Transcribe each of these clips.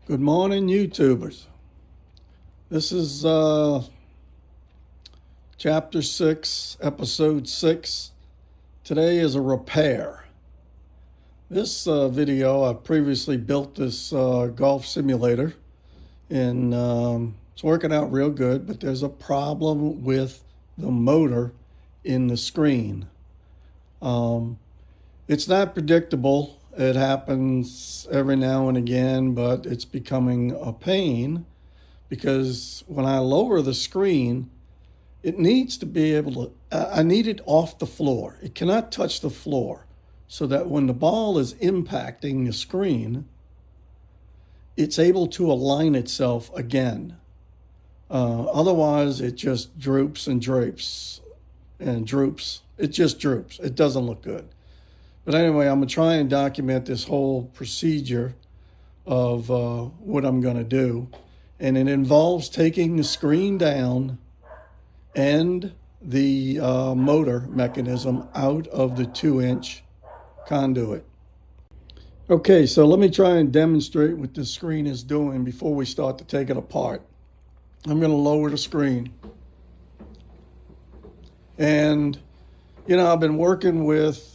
Good morning, YouTubers. This is Chapter 6, Episode 6. Today is a repair. This video, I previously built this golf simulator, and it's working out real good, but there's a problem with the motor in the screen. It's not predictable. It happens every now and again, but it's becoming a pain because when I lower the screen, it needs to be able to, I need it off the floor. It cannot touch the floor so that when the ball is impacting the screen, it's able to align itself again. Otherwise, it just droops and drapes and droops. It just droops. It doesn't look good. But anyway, I'm going to try and document this whole procedure of what I'm going to do. And it involves taking the screen down and the motor mechanism out of the 2-inch conduit. Okay, so let me try and demonstrate what this screen is doing before we start to take it apart. I'm going to lower the screen. And, you know, I've been working with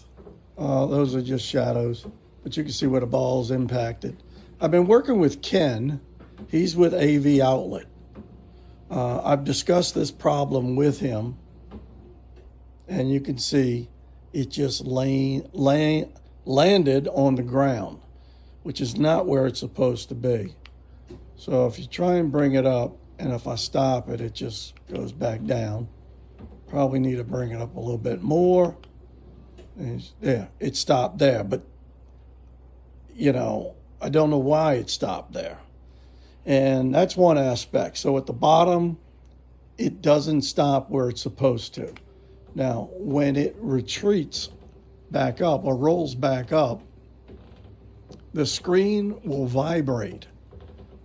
those are just shadows, but you can see where the ball's impacted. I've been working with Ken. He's with AV-Outlet. I've discussed this problem with him, and you can see it just landed on the ground, which is not where it's supposed to be. So if you try and bring it up, and if I stop it, it just goes back down. Probably need to bring it up a little bit more. Yeah, it stopped there, but you know, I don't know why it stopped there. And that's one aspect. So at the bottom, it doesn't stop where it's supposed to. Now, when it retreats back up or rolls back up, the screen will vibrate.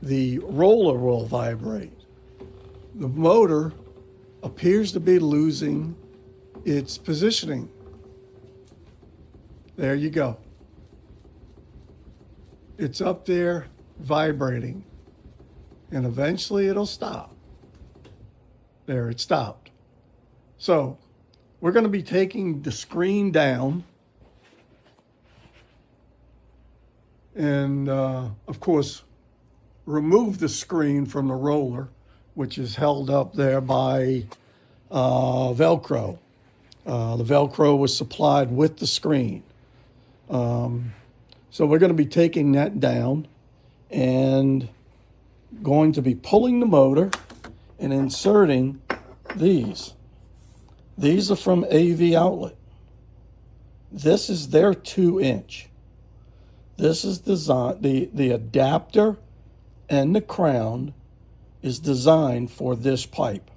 The roller will vibrate. The motor appears to be losing its positioning. There you go. It's up there vibrating, and eventually it'll stop. There, it stopped. So we're going to be taking the screen down and, of course, remove the screen from the roller, which is held up there by Velcro. The Velcro was supplied with the screen. So we're going to be taking that down and going to be pulling the motor and inserting these. These are from AV-Outlet. This is their 2-inch. This is designed, the adapter and the crown is designed for this pipe.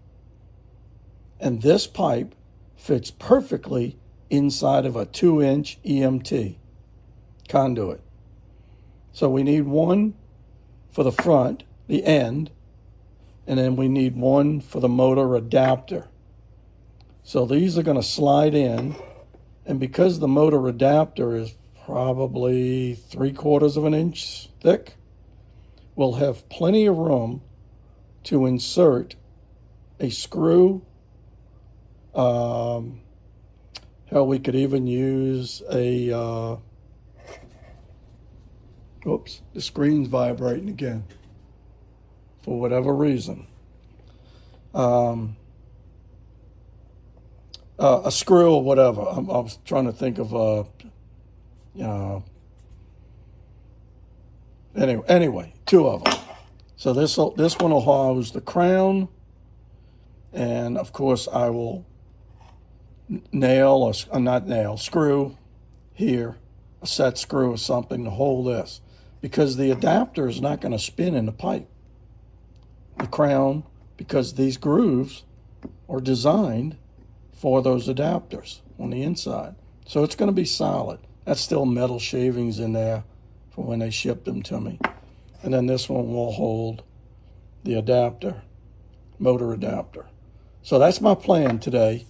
And this pipe fits perfectly inside of a 2-inch EMT conduit. So we need one for the front, the end, and then we need one for the motor adapter. So these are going to slide in, and because the motor adapter is probably 3/4 of an inch thick, we'll have plenty of room to insert a screw. Hell, we could even use a oops, the screen's vibrating again for whatever reason. A screw or whatever. I was trying to think of anyway, two of them. So this one will house the crown, and of course I will screw here, a set screw or something to hold this, because the adapter is not going to spin in the pipe. The crown, because these grooves are designed for those adapters on the inside. So it's going to be solid. That's still metal shavings in there from when they shipped them to me. And then this one will hold the adapter, motor adapter. So that's my plan today.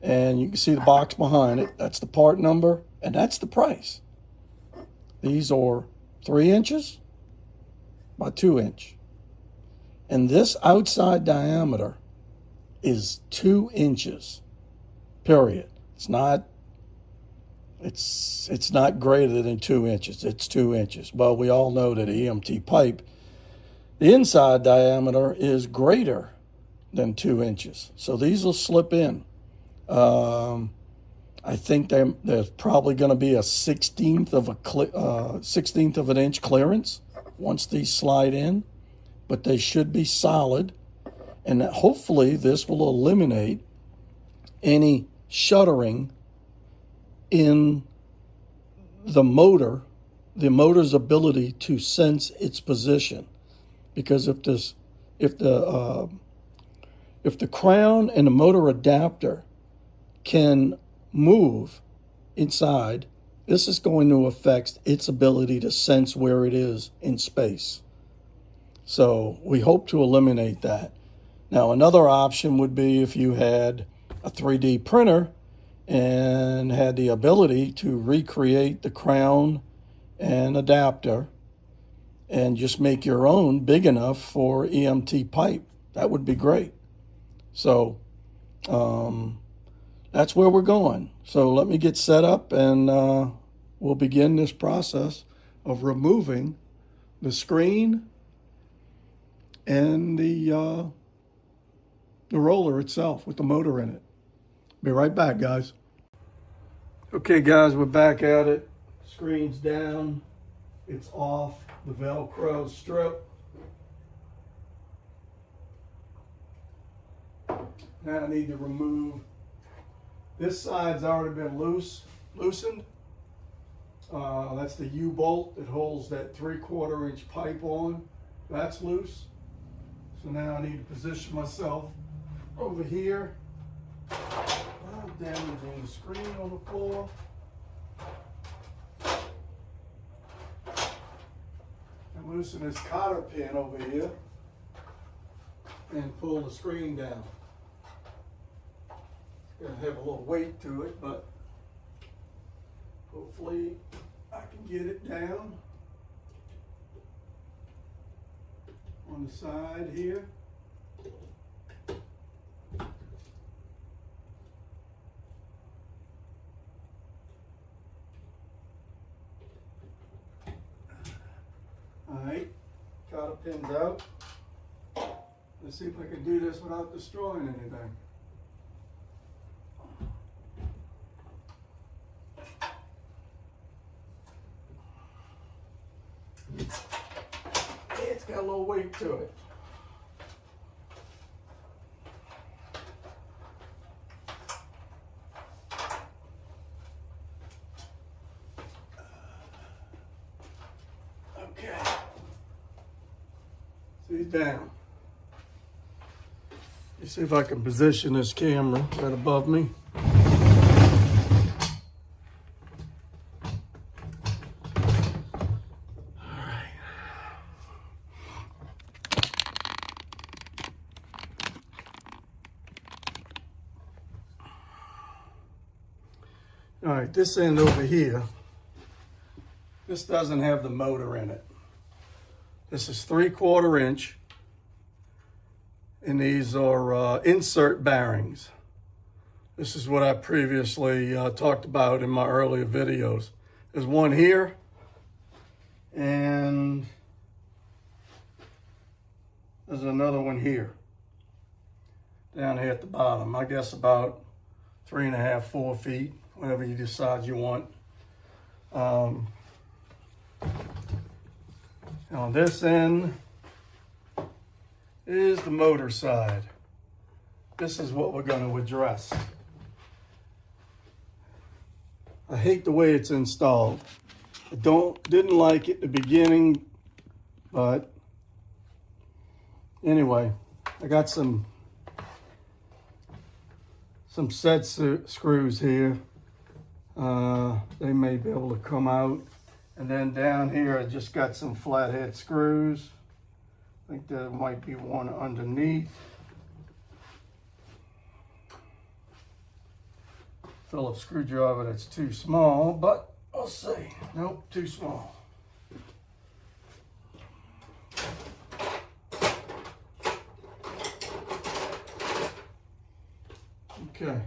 And you can see the box behind it. That's the part number, and that's the price. These are 3 inches by 2 inch. And this outside diameter is 2 inches, period. It's not greater than 2 inches. It's 2 inches. Well, we all know that EMT pipe, the inside diameter is greater than 2 inches. So these will slip in. I think there's probably going to be a 16th of an inch clearance once these slide in, but they should be solid. And hopefully this will eliminate any shuttering in the motor's ability to sense its position. Because if the crown and the motor adapter can move inside, this is going to affect its ability to sense where it is in space. So we hope to eliminate that. Now, another option would be if you had a 3D printer and had the ability to recreate the crown and adapter and just make your own big enough for EMT pipe. That would be great. So that's where we're going. So let me get set up and we'll begin this process of removing the screen and the roller itself with the motor in it. Be right back, guys. Okay, guys, we're back at it. Screen's down. It's off the Velcro strip. Now I need to remove. This side's already been loosened. That's the U-bolt that holds that 3/4 inch pipe on. That's loose. So now I need to position myself over here. Without damaging the screen on the floor. And loosen this cotter pin over here and pull the screen down. It's going to have a little weight to it, but hopefully I can get it down on the side here. All right, cotter pin's out. Let's see if I can do this without destroying anything. It's got a little weight to it. Okay. See, down. Let's see if I can position this camera right above me. All right, this end over here, this doesn't have the motor in it. This is 3/4 inch, and these are insert bearings. This is what I previously talked about in my earlier videos. There's one here, and there's another one here, down here at the bottom. I guess about 3.5, 4 feet. Whatever you decide you want. On this end is the motor side. This is what we're going to address. I hate the way it's installed. I didn't like it at the beginning, but anyway, I got some set screws here. They may be able to come out. And then down here, I just got some flathead screws. I think there might be one underneath. Phillips screwdriver that's too small, but we'll see. Nope, too small. Okay.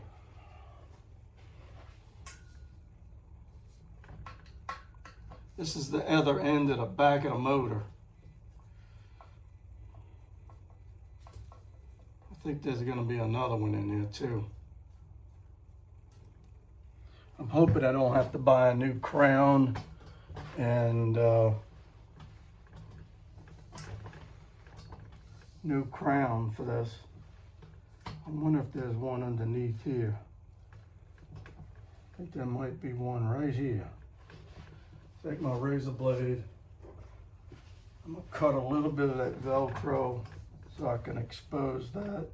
This is the other end of the back of the motor. I think there's going to be another one in there too. I'm hoping I don't have to buy a new crown and new crown for this. I wonder if there's one underneath here. I think there might be one right here. Take my razor blade. I'm gonna cut a little bit of that Velcro so I can expose that.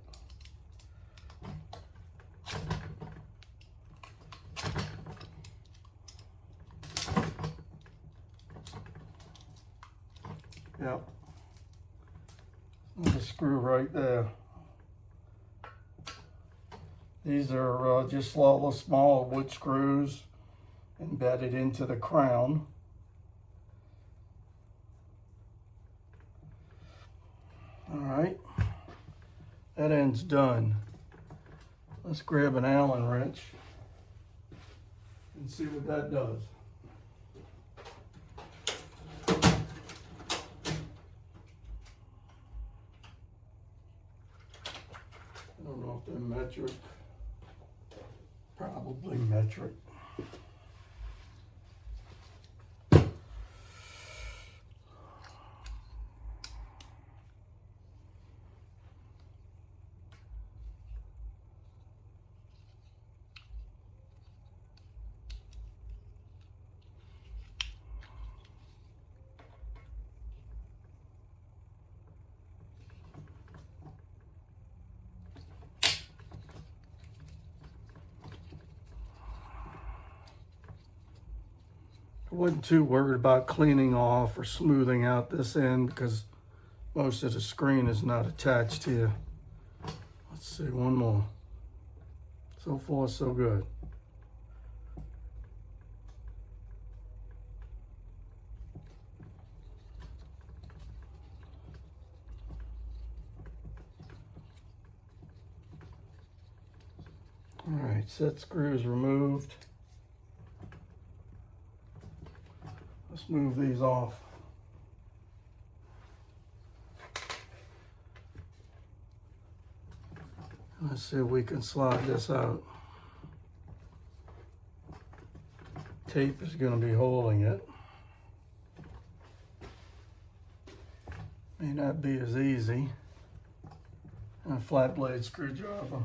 Yep. There's a screw right there. These are just little small wood screws embedded into the crown. All right, that end's done. Let's grab an Allen wrench and see what that does. I don't know if they're metric. Probably metric. I wasn't too worried about cleaning off or smoothing out this end because most of the screen is not attached here. Let's see, one more. So far, so good. All right, set screws removed. Let's move these off. Let's see if we can slide this out. Tape is going to be holding it. May not be as easy. And a flat blade screwdriver.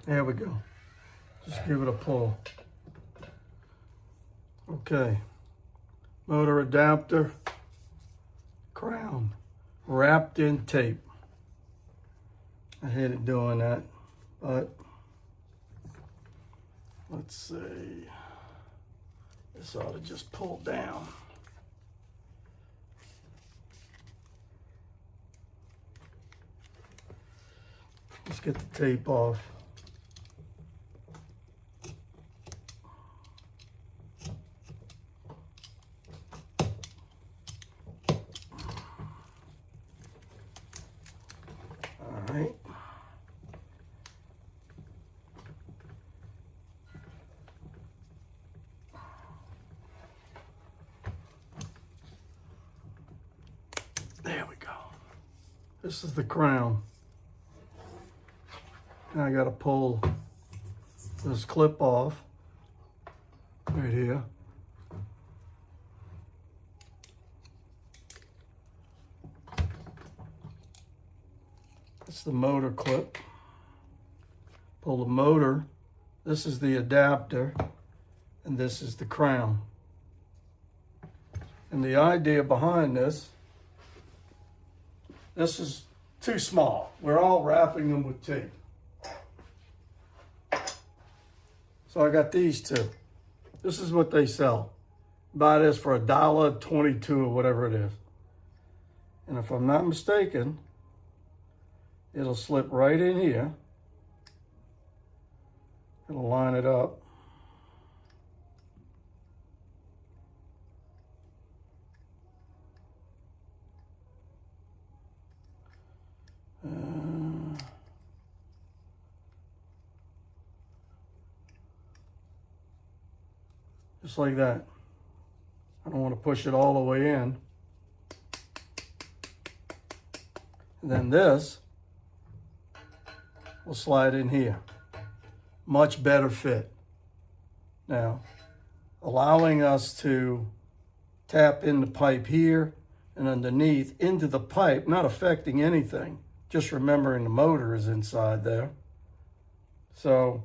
There we go. Just give it a pull. Okay. Motor adapter, crown, wrapped in tape. I hated doing that, but let's see. This ought to just pull down. Let's get the tape off. All right. There we go. This is the crown. Now I got to pull this clip off right here. That's the motor clip. Pull the motor. This is the adapter, and this is the crown. And the idea behind this is too small. We're all wrapping them with tape. So I got these two. This is what they sell. Buy this for $1.22 or whatever it is. And if I'm not mistaken, it'll slip right in here. It'll line it up. Just like that. I don't want to push it all the way in. And then this will slide in here. Much better fit. Now, allowing us to tap in the pipe here and underneath into the pipe, not affecting anything. Just remembering the motor is inside there. So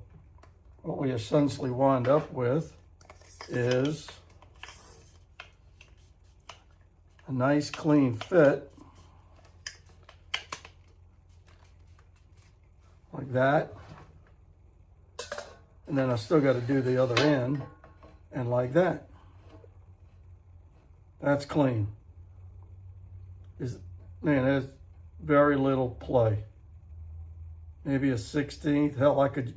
what we essentially wind up with is a nice clean fit like that, and then I still got to do the other end, and like that. That's clean. Man, there's very little play. Maybe a 16th. Hell, I could,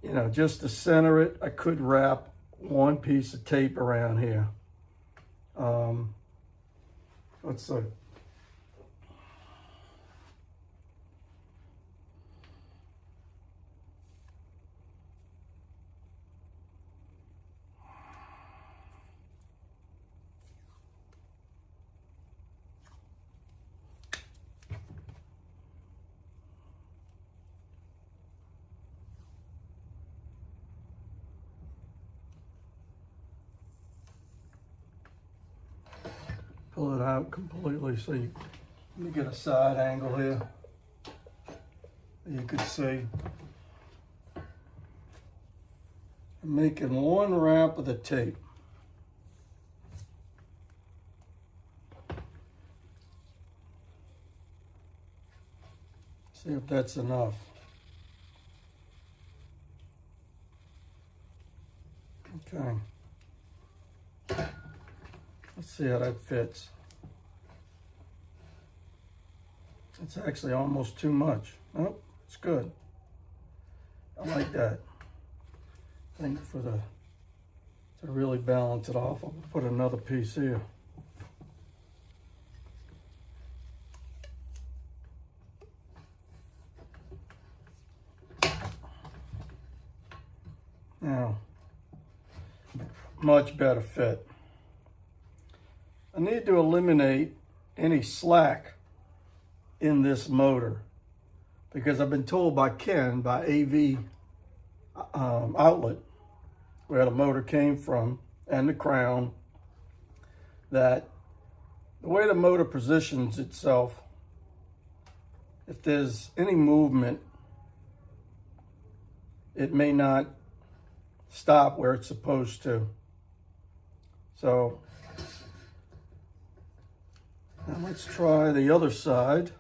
you know, just to center it, I could wrap one piece of tape around here. Let's see. Pull it out completely so you, let me get a side angle here. You can see. I'm making one wrap of the tape. See if that's enough. Okay. Let's see how that fits. It's actually almost too much. Oh, it's good. I like that. I think to really balance it off, I'll put another piece here. Now, much better fit. I need to eliminate any slack in this motor because I've been told by Ken, by AV-Outlet, where the motor came from, and the crown, that the way the motor positions itself, if there's any movement, it may not stop where it's supposed to. So now let's try the other side.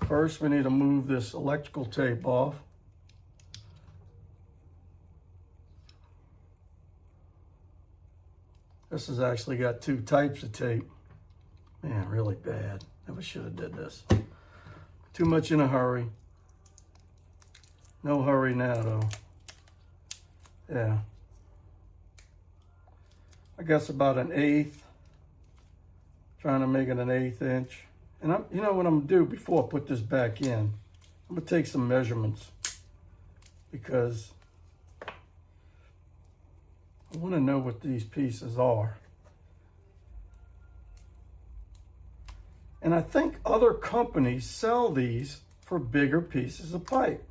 First, we need to move this electrical tape off. This has actually got two types of tape. Man, really bad. Never should have did this. Too much in a hurry. No hurry now, though. Yeah. I guess about an 1/8. Trying to make it an 1/8 inch. And you know what I'm gonna do before I put this back in? I'm gonna take some measurements because I wanna know what these pieces are. And I think other companies sell these for bigger pieces of pipe.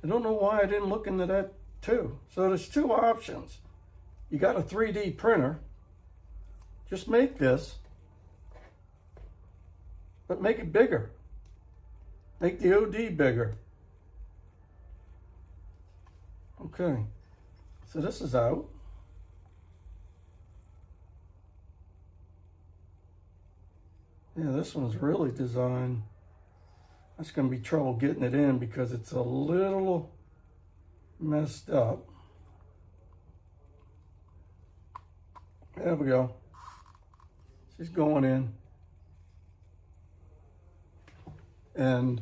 I don't know why I didn't look into that too. So there's two options. You got a 3D printer, just make this, but make it bigger. Make the OD bigger. Okay, so this is out. Yeah, this one's really designed. That's gonna be trouble getting it in because it's a little messed up. There we go. She's going in. And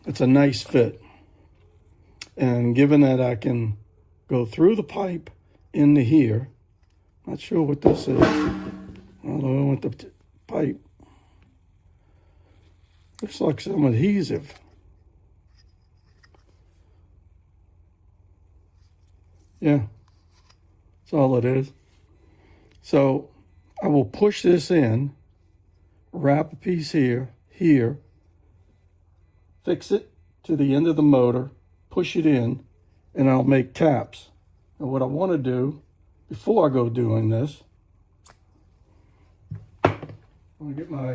It's a nice fit. And given that I can go through the pipe into here, not sure what this is. I don't know what the pipe. Looks like some adhesive. Yeah, that's all it is. So I will push this in, wrap a piece here, fix it to the end of the motor, push it in, and I'll make taps. And what I want to do before I go doing this, I'm going to get my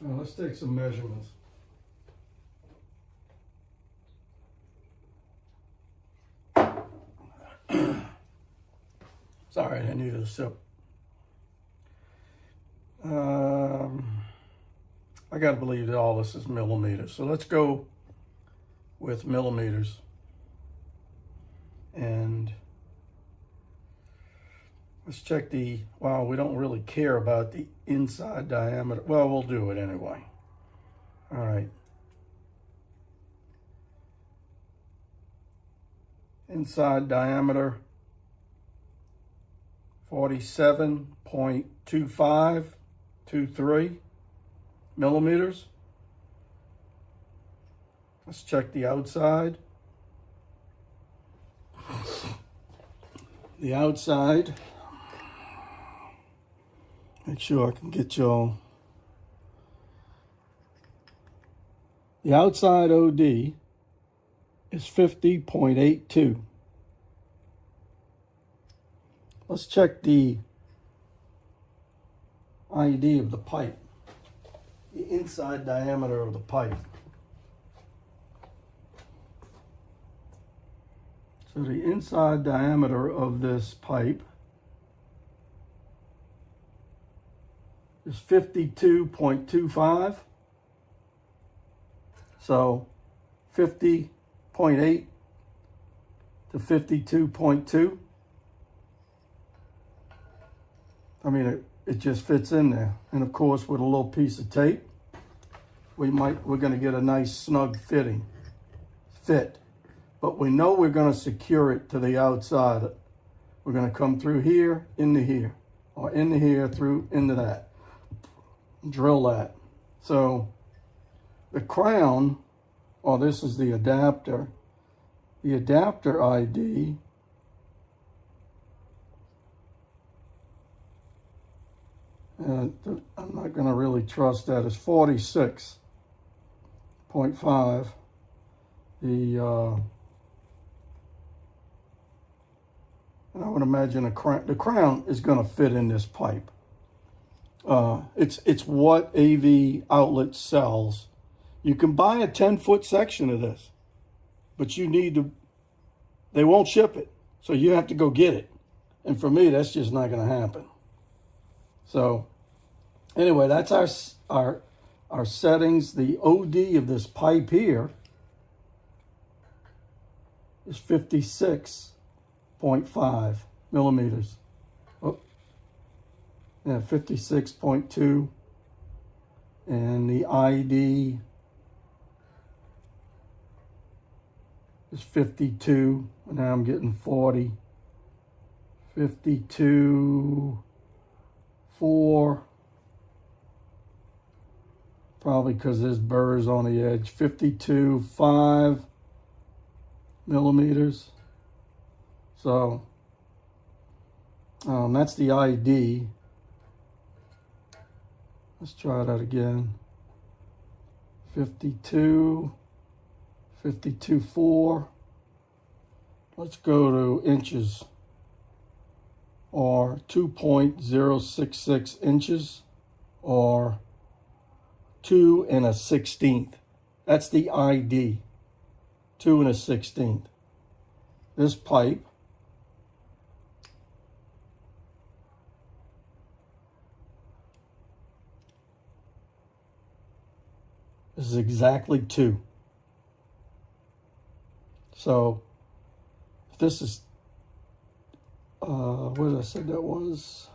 let's take some measurements. Sorry, I needed a sip. I got to believe that all this is millimeters. So let's go with millimeters. And let's check the, well, we don't really care about the inside diameter. Well, we'll do it anyway. All right. Inside diameter, 47.2523 millimeters. Let's check the outside. The outside, make sure I can get y'all. The outside OD is 50.82. Let's check the ID of the pipe, the inside diameter of the pipe. So the inside diameter of this pipe is 52.25. So 50.8 to 52.2. I mean, it just fits in there. And of course, with a little piece of tape, we're going to get a nice snug fit. But we know we're going to secure it to the outside. We're going to come through here, into here, or into here, through, into that. Drill that. So the crown, oh, this is the adapter. The adapter ID I'm not going to really trust that. It's 46.5. I would imagine the crown is going to fit in this pipe. It's what AV-Outlet sells. You can buy a 10-foot section of this, but you need to. They won't ship it, so you have to go get it. And for me, that's just not going to happen. So anyway, that's our settings. The OD of this pipe here is 56.5 millimeters. Oh, yeah, 56.2. And the ID is 52. Now I'm getting 40. 52. 4, probably because there's burrs on the edge. 52.5 millimeters. So that's the ID. Let's try that again. 52, 52.4. Let's go to inches, or 2.066 inches, or 2 1/16. That's the ID, 2 1/16. This pipe is exactly 2. So if this is what did I say that was?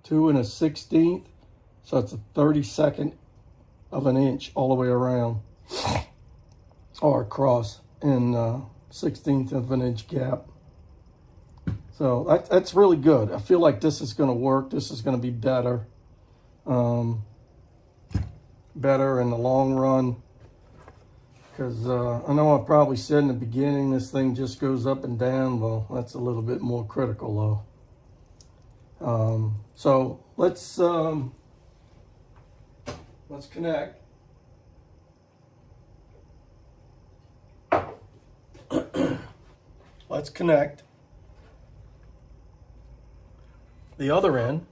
2 1/16, so it's a 32nd of an inch all the way around, or across, and 1/16 of an inch gap. So that's really good. I feel like this is going to work. This is going to be better, better in the long run. Because I know I probably said in the beginning this thing just goes up and down. Well, that's a little bit more critical though. So let's connect. Let's connect the other end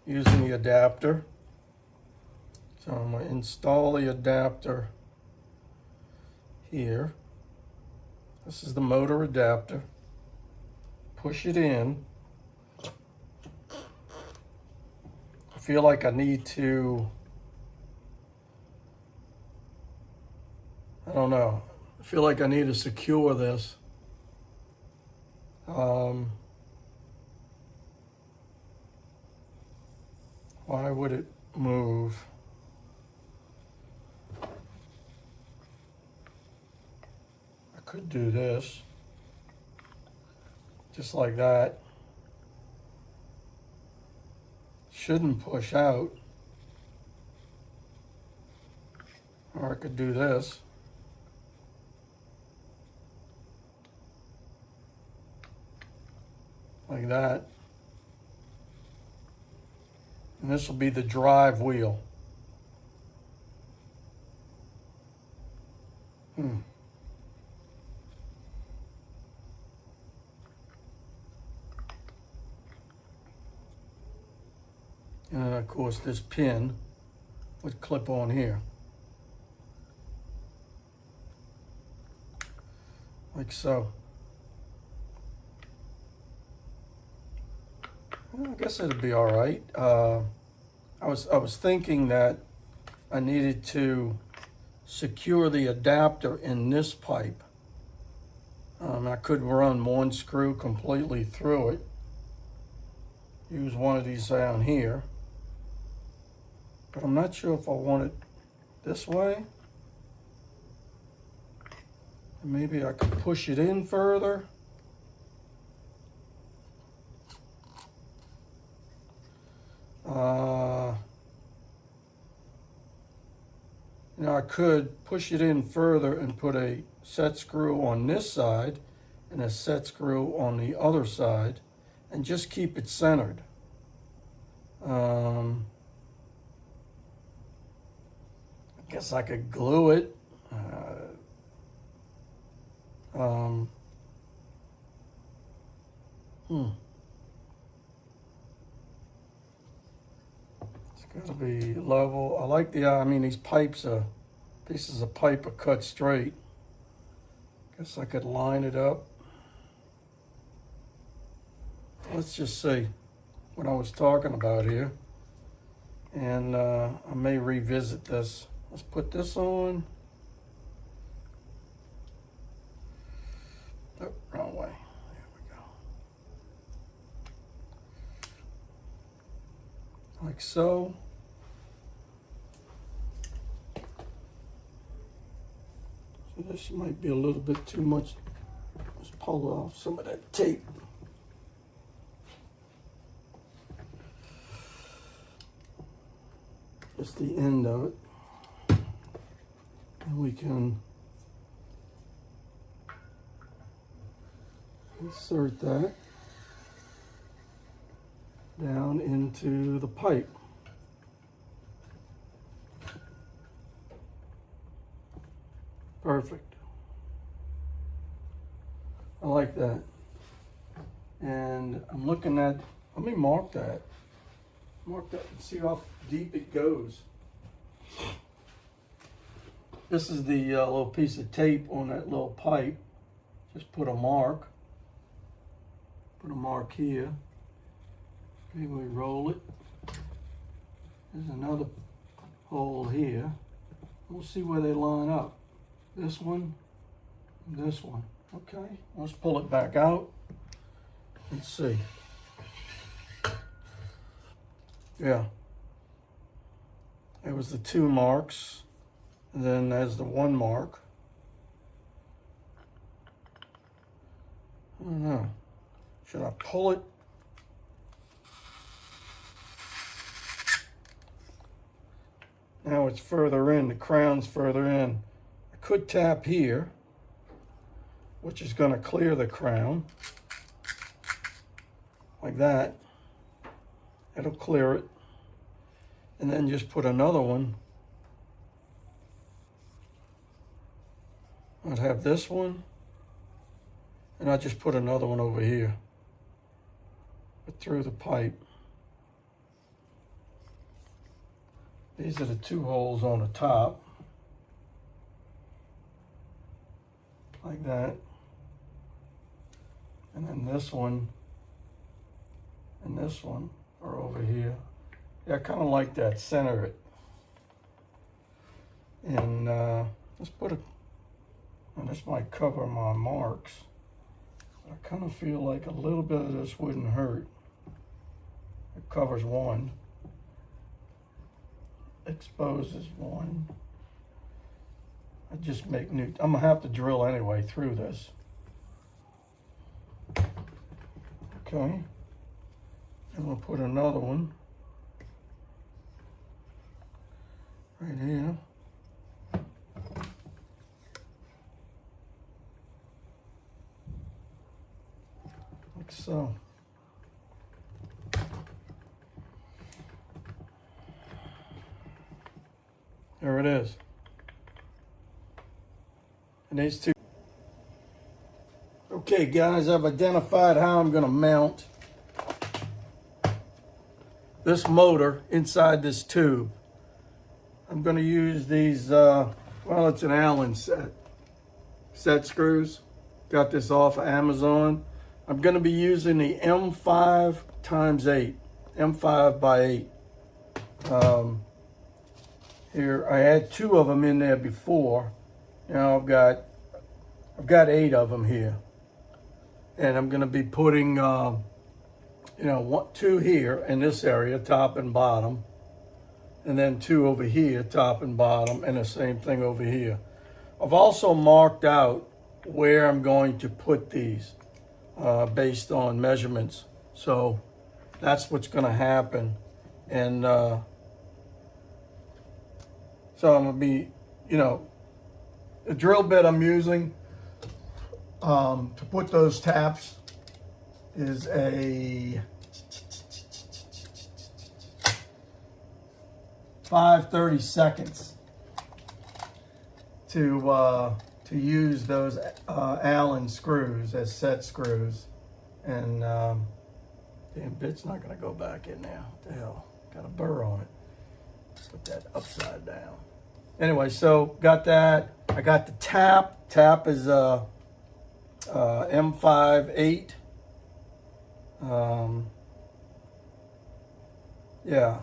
using the adapter. So I'm going to install the adapter here. This is the motor adapter. Push it in. I feel like I need to, I don't know. I feel like I need to secure this. Why would it move? I could do this, just like that. Shouldn't push out. Or I could do this. Like that. And this will be the drive wheel. And then of course this pin would clip on here. Like so. Well, I guess it'd be all right. I was thinking that I needed to secure the adapter in this pipe. I could run one screw completely through it. Use one of these down here. But I'm not sure if I want it this way. Maybe I could push it in further. You know, I could push it in further and put a set screw on this side and a set screw on the other side and just keep it centered. I guess I could glue it. It's got to be level. I like the, I mean, these pipes are, pieces of pipe are cut straight. Guess I could line it up. Let's just see what I was talking about here. And I may revisit this. Let's put this on. Oh, wrong way. There we go. Like so. So this might be a little bit too much. Let's pull off some of that tape. Just the end of it. And we can insert that down into the pipe. Perfect. I like that. And I'm looking at, let me mark that. Mark that and see how deep it goes. This is the little piece of tape on that little pipe. Just put a mark. Put a mark here. Maybe we roll it. There's another hole here. We'll see where they line up. this one, and this one. Okay, let's pull it back out. Let's see. Yeah. It was the 2 marks. And then there's the 1 mark. I don't know. Should I pull it? Now it's further in, the crown's further in. I could tap here, which is going to clear the crown. Like that. It'll clear it. And then just put another one. I'd have this one. And I just put another one over here. But through the pipe. These are the 2 holes on the top. Like that. And then this one and this one are over here. Yeah, I kind of like that. Center it. And let's put a, and this might cover my marks. I kind of feel like a little bit of this wouldn't hurt. It covers one. Exposes one. I just make new, I'm gonna have to drill anyway through this. Okay. I'm gonna put another one right here. Like so. There it is. And these 2. Okay guys, I've identified how I'm gonna mount this motor inside this tube. I'm gonna use these, well, it's an Allen set screws. Got this off of Amazon. I'm gonna be using the M5x8, M5 by 8. Here, I had 2 of them in there before. Now I've got 8 of them here. And I'm gonna be putting, 2 here in this area, top and bottom. And then 2 over here, top and bottom, and the same thing over here. I've also marked out where I'm going to put these based on measurements. So that's what's gonna happen. And so I'm gonna be, the drill bit I'm using to put those taps is a 5/32 to use those Allen screws as set screws. And damn bit's not gonna go back in there. What the hell? Got a burr on it. Put that upside down. Anyway, so got that. I got the tap. Tap is M5/8. Yeah,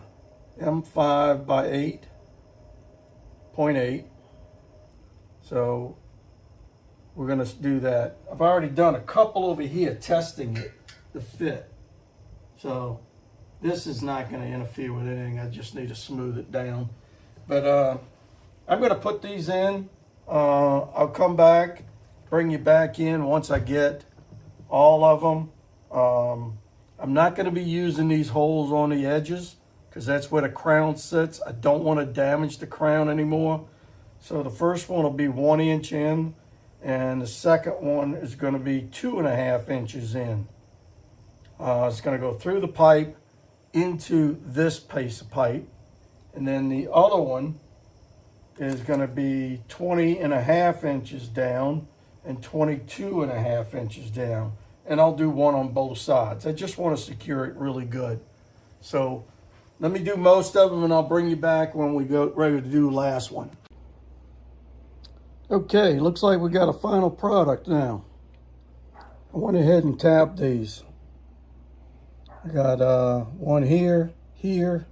M5 by 8.8. So we're gonna do that. I've already done a couple over here testing it, the fit. So this is not gonna interfere with anything. I just need to smooth it down. But I'm gonna put these in. I'll come back, bring you back in once I get all of them. I'm not gonna be using these holes on the edges because that's where the crown sits. I don't want to damage the crown anymore. So the first one will be 1 inch in, and the second one is going to be 2.5 inches in. It's going to go through the pipe into this piece of pipe, and then the other one is going to be 20.5 inches down and 22.5 inches down. And I'll do one on both sides. I just want to secure it really good. So let me do most of them and I'll bring you back when we go ready to do the last one. Okay, looks like we got a final product now. I went ahead and tapped these. I got one here, here,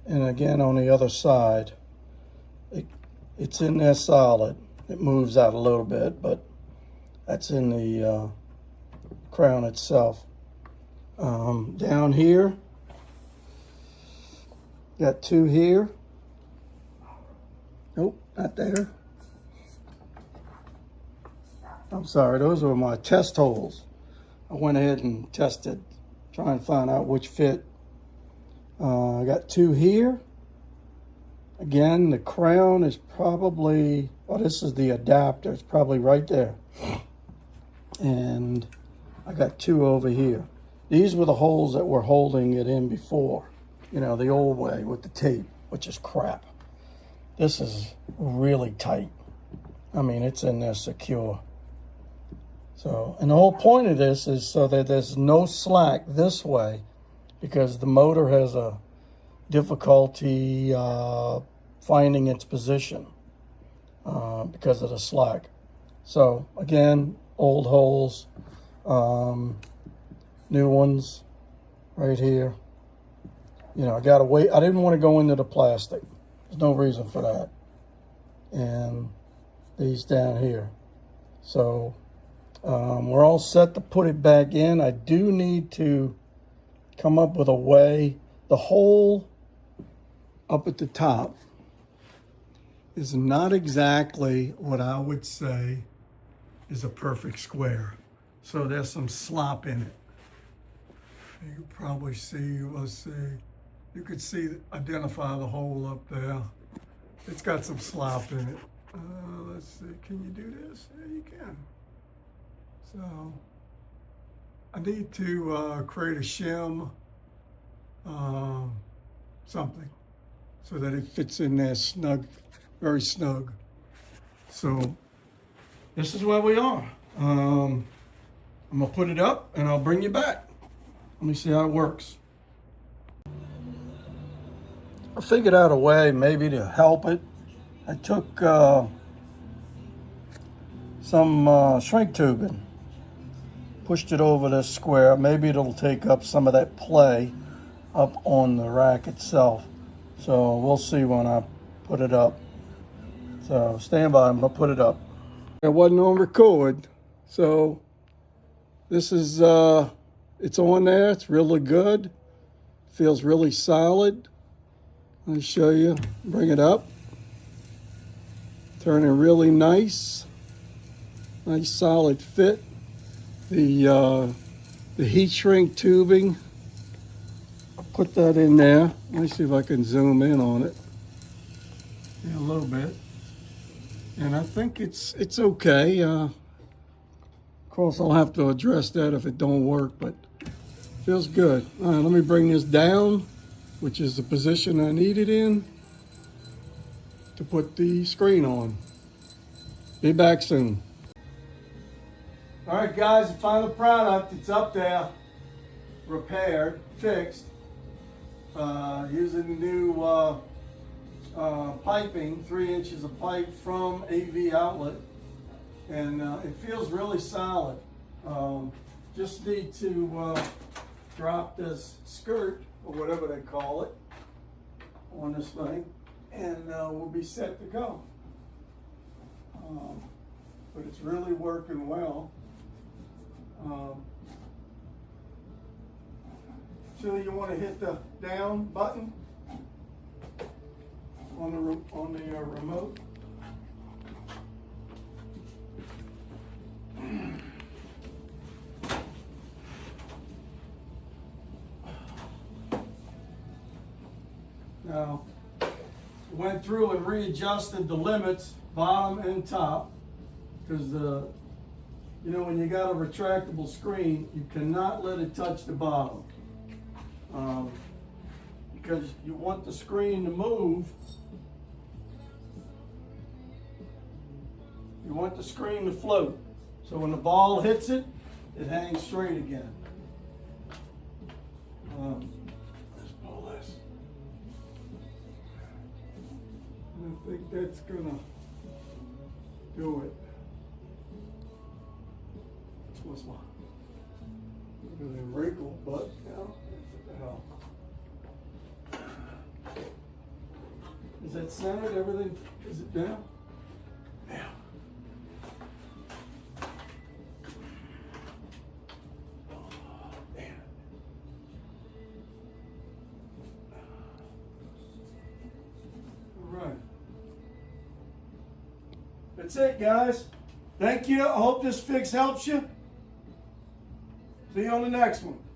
and again on the other side. It's in there solid. It moves out a little bit, but that's in the crown itself. Down here, got two here. Nope, not there. I'm sorry, those were my test holes. I went ahead and tested, trying to find out which fit. I got two here. Again, the crown is probably, oh, this is the adapter. It's probably right there. And I got two over here. These were the holes that were holding it in before. You know, the old way with the tape, which is crap. This is really tight. I mean, it's in there secure. So, and the whole point of this is so that there's no slack this way, because the motor has a difficulty finding its position because of the slack. So again, old holes, new ones right here. You know, I gotta wait. I didn't want to go into the plastic. There's no reason for that. And these down here. So we're all set to put it back in. I do need to come up with a way. The hole up at the top is not exactly what I would say is a perfect square. So there's some slop in it. You can probably see, let's see, you could see, identify the hole up there. It's got some slop in it. Let's see, can you do this? Yeah, you can. So I need to create a shim, something, so that it fits in there snug, very snug. So this is where we are. I'm gonna put it up and I'll bring you back. Let me see how it works. I figured out a way maybe to help it. I took some shrink tubing, pushed it over this square. Maybe it'll take up some of that play up on the rack itself. So we'll see when I put it up. So stand by, I'm gonna put it up. It wasn't on record, so this is, it's on there, it's really good. Feels really solid. Let me show you, bring it up. Turning really nice. Nice solid fit. The heat shrink tubing, I'll put that in there. Let me see if I can zoom in on it. Yeah, a little bit. And I think it's okay. Of course, I'll have to address that if it don't work, but feels good. All right, let me bring this down, which is the position I need it in to put the screen on. Be back soon. All right, guys, the final product, it's up there, repaired, fixed, using the new piping, 3 inches of pipe from AV-Outlet, and it feels really solid. Just need to drop this skirt, or whatever they call it, on this thing, and we'll be set to go. But it's really working well. So you want to hit the down button on the remote. Now, went through and readjusted the limits, bottom and top, because you know, when you got a retractable screen, you cannot let it touch the bottom. Because you want the screen to move. You want the screen to float. So when the ball hits it, it hangs straight again. Let's pull this. I think that's gonna do it. What's my really wrinkle, but you know, what the hell. Is it that centered? Everything, is it down? Yeah. All right. That's it, guys. Thank you. I hope this fix helps you. See you on the next one.